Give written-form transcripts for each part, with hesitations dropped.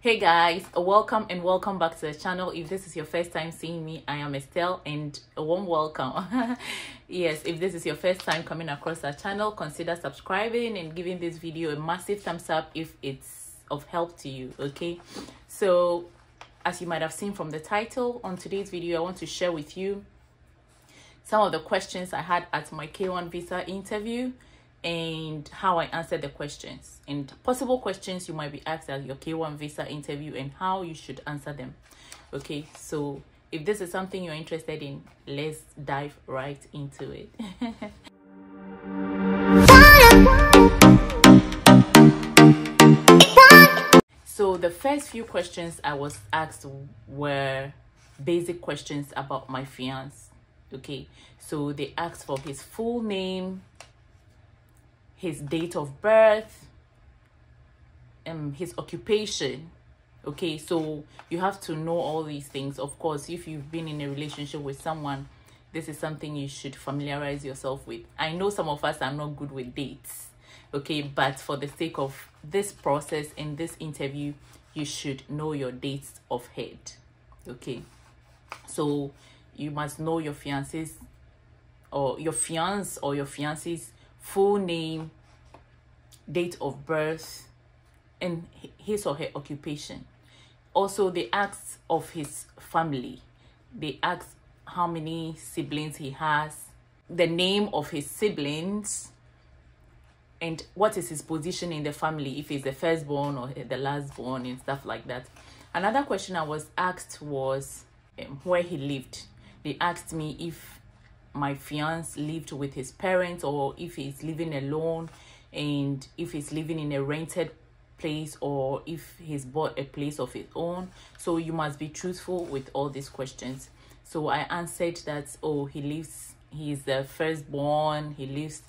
Hey guys, welcome and welcome back to the channel. If this is your first time seeing me, I am Estelle and a warm welcome. Yes, if this is your first time coming across our channel, consider subscribing and giving this video a massive thumbs up if it's of help to you. Okay, so as you might have seen from the title, on today's video I want to share with you some of the questions I had at my K1 visa interview and how I answered the questions and possible questions you might be asked at your K1 visa interview and how you should answer them. Okay, so if this is something you're interested in, let's dive right into it. So the first few questions I was asked were basic questions about my fiance. Okay, so they asked for his full name, his date of birth, his occupation. Okay, so you have to know all these things. Of course, if you've been in a relationship with someone, this is something you should familiarize yourself with. I know some of us are not good with dates, okay, but for the sake of this process in this interview, you should know your dates of head. Okay, so you must know your fiance's or your fiance's full name, date of birth, and his or her occupation. Also, they asked of his family. They asked how many siblings he has, the name of his siblings, and what is his position in the family, if he's the firstborn or the lastborn and stuff like that. Another question I was asked was where he lived. They asked me if my fiance lived with his parents or if he's living alone, and if he's living in a rented place or if he's bought a place of his own. So you must be truthful with all these questions. So I answered that, oh, he's the firstborn, he lives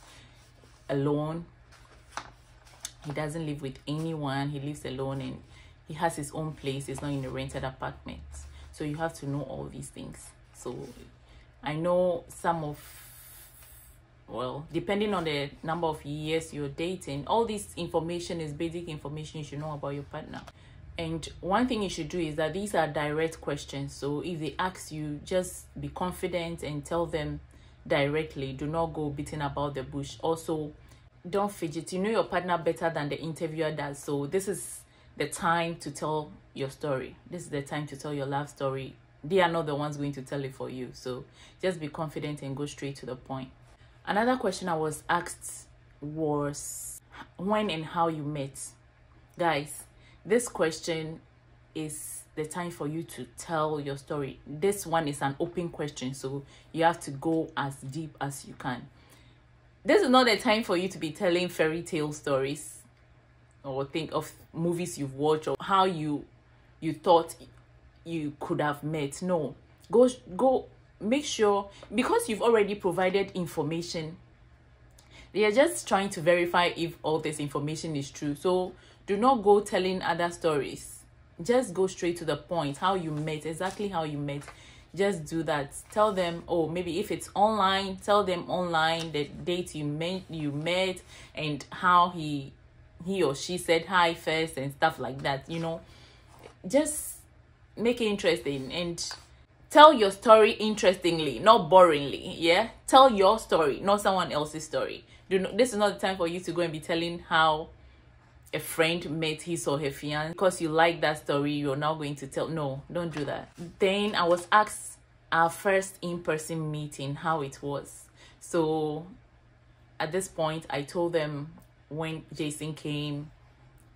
alone, he doesn't live with anyone, he lives alone, and he has his own place, he's not in a rented apartment. So you have to know all these things. So I know some of, well, depending on the number of years you're dating, all this information is basic information you should know about your partner. And one thing you should do is that these are direct questions. So if they ask you, just be confident and tell them directly. Do not go beating about the bush. Also, don't fidget. You know your partner better than the interviewer does. So this is the time to tell your story. This is the time to tell your love story. They are not the ones going to tell it for you. So just be confident and go straight to the point. Another question I was asked was when and how you met. Guys, this question is the time for you to tell your story. This one is an open question, so you have to go as deep as you can. This is not the time for you to be telling fairy tale stories or think of movies you've watched or how you thought you could have met. No, go make sure, because you've already provided information, they are just trying to verify if all this information is true. So do not go telling other stories, just go straight to the point. How you met, exactly how you met, just do that. Tell them, oh, maybe if it's online, tell them online the date you met and how he or she said hi first and stuff like that. You know, just make it interesting and tell your story interestingly, not boringly. Yeah, tell your story, not someone else's story. This is not the time for you to go and be telling how a friend met his or her fiance because you like that story. You're now going to tell. No, don't do that. Then I was asked our first in-person meeting, how it was. So at this point I told them when Jason came,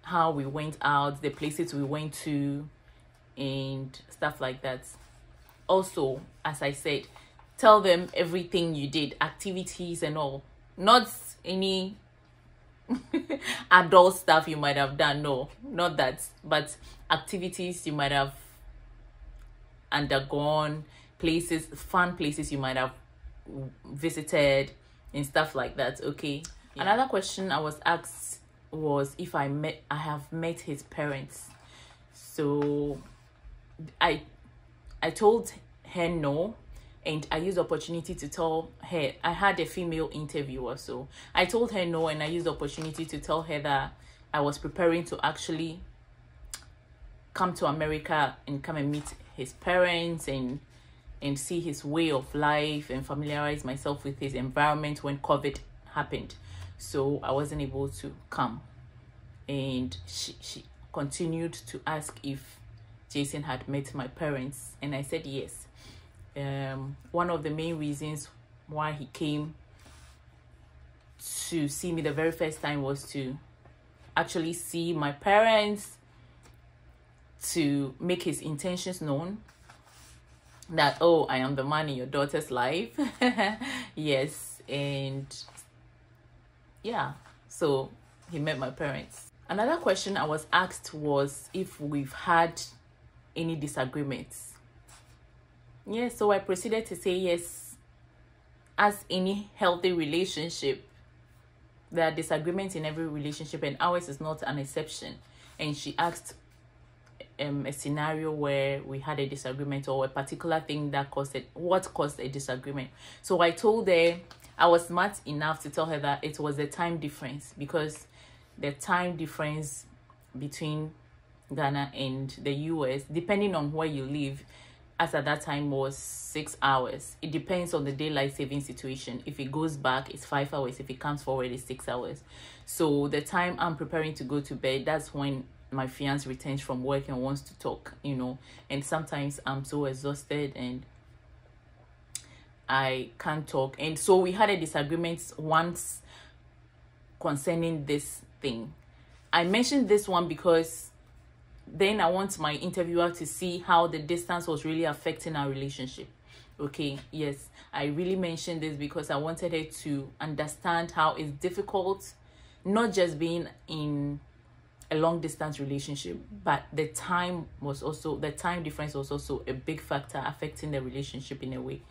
how we went out, the places we went to and stuff like that. Also, as I said, tell them everything you did, activities and all, not any adult stuff you might have done. No, not that, but activities you might have undergone, places, fun places you might have visited and stuff like that. Okay, yeah. Another question I was asked was if I have met his parents. So I told her no, and I used the opportunity to tell her. I had a female interviewer, so I told her no, and I used the opportunity to tell her that I was preparing to actually come to America and come and meet his parents and see his way of life and familiarize myself with his environment when COVID happened. So I wasn't able to come. And she continued to ask if Jason had met my parents, and I said yes. One of the main reasons why he came to see me the very first time was to actually see my parents, to make his intentions known, that, oh, I am the man in your daughter's life. Yes. And yeah, so he met my parents. Another question I was asked was if we've had any disagreements. Yes, so I proceeded to say yes. As any healthy relationship, there are disagreements in every relationship, and ours is not an exception. And she asked a scenario where we had a disagreement, or a particular thing that caused it, what caused a disagreement. So I told her, I was smart enough to tell her that it was the time difference, because the time difference between Ghana and the US, depending on where you live, as at that time was 6 hours. It depends on the daylight saving situation. If it goes back, it's 5 hours. If it comes forward, it's 6 hours. So the time I'm preparing to go to bed, that's when my fiance returns from work and wants to talk, you know. And sometimes I'm so exhausted and I can't talk. And so we had a disagreement once concerning this thing. I mentioned this one because then I want my interviewer to see how the distance was really affecting our relationship. Okay, yes, I really mentioned this because I wanted her to understand how it's difficult, not just being in a long distance relationship, but the time difference was also a big factor affecting the relationship in a way.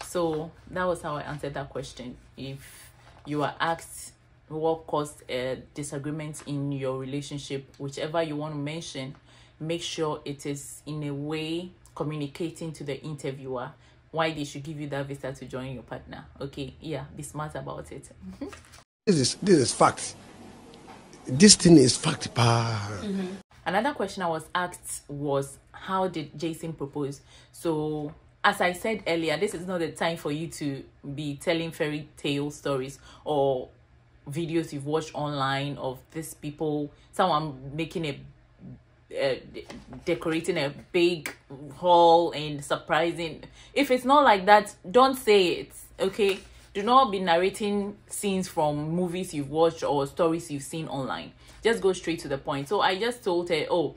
So that was how I answered that question. If you are asked what caused a disagreement in your relationship, whichever you want to mention, make sure it is in a way communicating to the interviewer why they should give you that visa to join your partner. Okay, yeah, be smart about it. This is fact. This thing is fact. Another question I was asked was, how did Jason propose? So as I said earlier, this is not the time for you to be telling fairy tale stories or videos you've watched online of these people, someone making decorating a big hall and surprising. If it's not like that, don't say it. Okay, do not be narrating scenes from movies you've watched or stories you've seen online. Just go straight to the point. So I just told her, oh,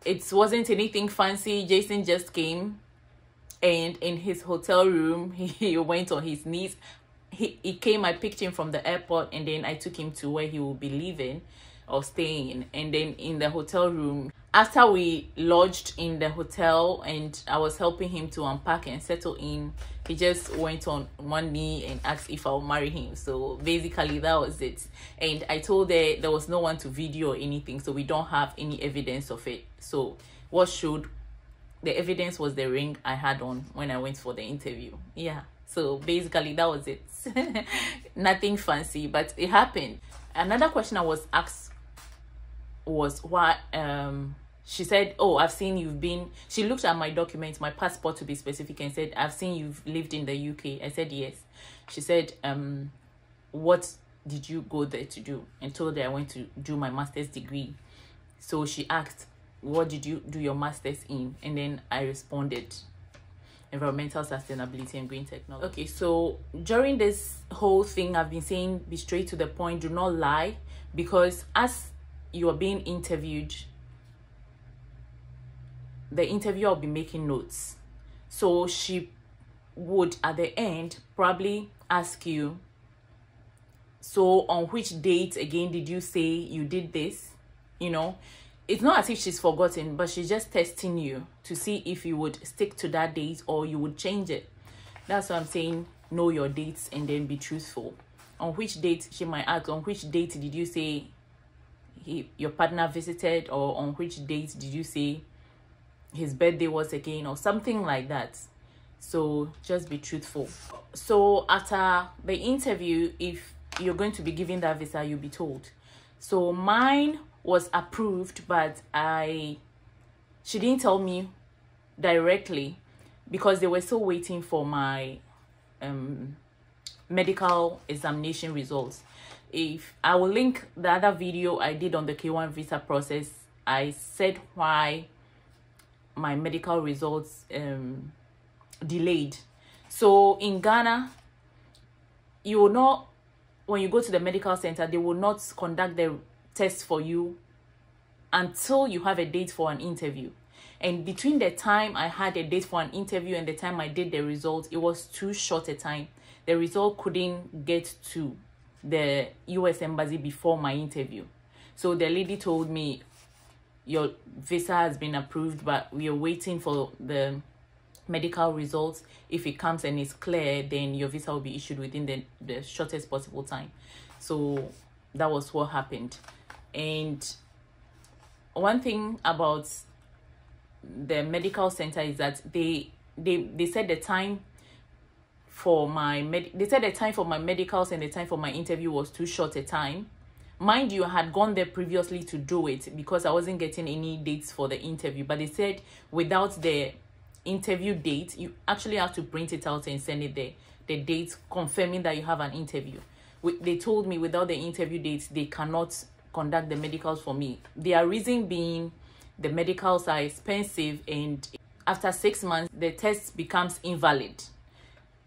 it wasn't anything fancy. Jason just came, and in his hotel room he went on his knees. He came, I picked him from the airport, and then I took him to where he will be living or staying. And then in the hotel room, after we lodged in the hotel and I was helping him to unpack and settle in, he just went on one knee and asked if I'll marry him. So basically that was it. And I told her there was no one to video or anything, so we don't have any evidence of it. So what showed the evidence was the ring I had on when I went for the interview. Yeah, so basically that was it. Nothing fancy, but it happened. Another question I was asked was why she said, oh, I've seen you've been, she looked at my documents, my passport to be specific, and said, I've seen you've lived in the UK. I said yes. She said, what did you go there to do? And told her I went to do my master's degree. So she asked, what did you do your master's in? And then I responded, environmental sustainability and green technology. Okay, so during this whole thing, I've been saying, be straight to the point, do not lie, because as you are being interviewed, the interviewer will be making notes. So she would at the end probably ask you, so on which date again did you say you did this? You know, it's not as if she's forgotten, but she's just testing you to see if you would stick to that date or you would change it. That's what I'm saying, know your dates and then be truthful. On which date, she might ask, on which date did you say your partner visited, or on which date did you say his birthday was again, or something like that. So just be truthful. So after the interview, if you're going to be given that visa, you'll be told. So mine was approved, but I she didn't tell me directly because they were still waiting for my medical examination results. If I will link the other video I did on the K1 visa process, I said why my medical results delayed. So in Ghana, you will not, when you go to the medical center, they will not conduct the test for you until you have a date for an interview. And between the time I had a date for an interview and the time I did the results, it was too short a time. The result couldn't get to the US embassy before my interview. So the lady told me, your visa has been approved, but we are waiting for the medical results. If it comes and it's clear, then your visa will be issued within the shortest possible time. So that was what happened. And one thing about the medical center is that they said the time for my medicals and the time for my interview was too short a time. Mind you, I had gone there previously to do it because I wasn't getting any dates for the interview, but they said without the interview date, you actually have to print it out and send it there, the date confirming that you have an interview. They told me without the interview dates, they cannot conduct the medicals for me. Their reason being the medicals are expensive, and after 6 months the test becomes invalid.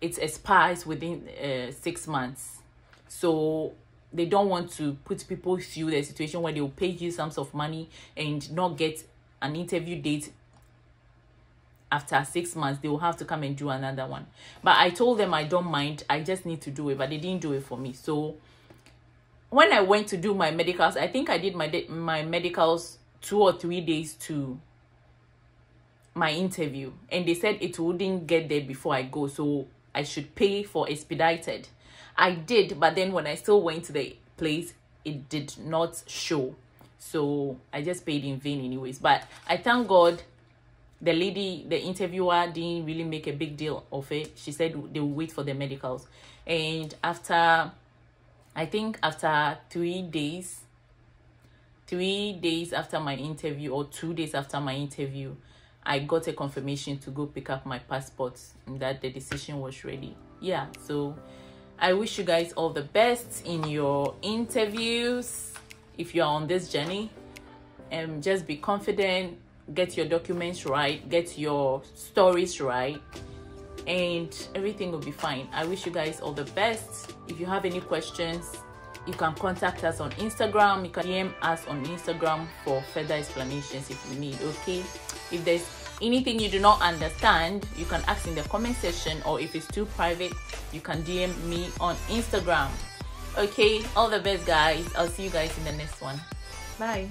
It expires within 6 months. So they don't want to put people through the situation where they will pay you sums of money and not get an interview date. After 6 months, they will have to come and do another one. But I told them I don't mind, I just need to do it, but they didn't do it for me. So when I went to do my medicals, I think I did my medicals 2 or 3 days to my interview, and they said it wouldn't get there before I go, so I should pay for expedited. I did, but then when I still went to the place, it did not show, so I just paid in vain anyways. But I thank God the lady, the interviewer, didn't really make a big deal of it. She said they will wait for the medicals, and after, I think after 3 days after my interview, or 2 days after my interview, I got a confirmation to go pick up my passport and that the decision was ready. Yeah, so I wish you guys all the best in your interviews if you are on this journey. Just be confident, get your documents right, get your stories right, and everything will be fine. I wish you guys all the best. If you have any questions, you can contact us on Instagram. You can DM us on Instagram for further explanations if you need. Okay, if there's anything you do not understand, you can ask in the comment section, or if it's too private, you can DM me on Instagram. Okay, all the best guys. I'll see you guys in the next one. Bye.